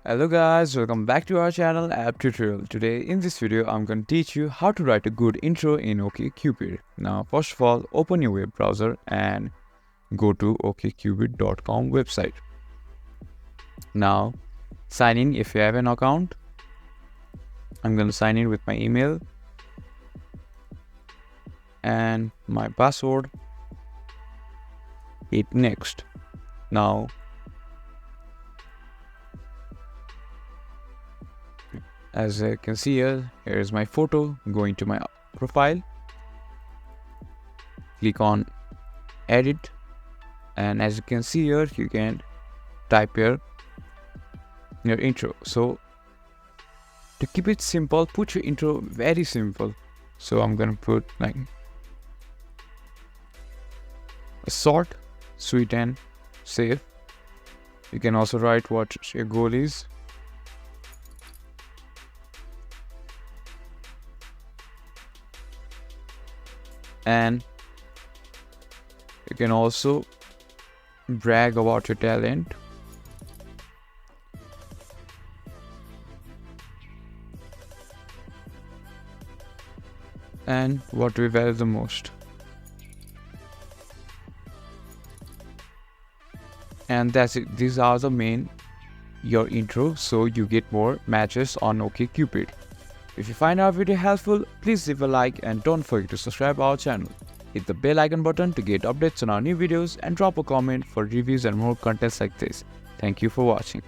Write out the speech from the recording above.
Hello guys, welcome back to our channel App Tutorial. Today in this video I'm going to teach you how to write a good intro in OkCupid. Now first of all, open your web browser and go to okcupid.com website. Now sign in if you have an account. I'm going to sign in with my email and my password. Hit next. Now as you can see here is my photo. Go into my profile, click on edit, and as you can see here you can type here your intro. So to keep it simple, put your intro very simple. So I'm gonna put like a short, sweet and safe. You can also write what your goal is. And you can also brag about your talent. And what we value the most. And that's it. These are the main your intro, so you get more matches on OkCupid. If you find our video helpful, please leave a like and don't forget to subscribe our channel. Hit the bell icon button to get updates on our new videos and drop a comment for reviews and more contents like this. Thank you for watching.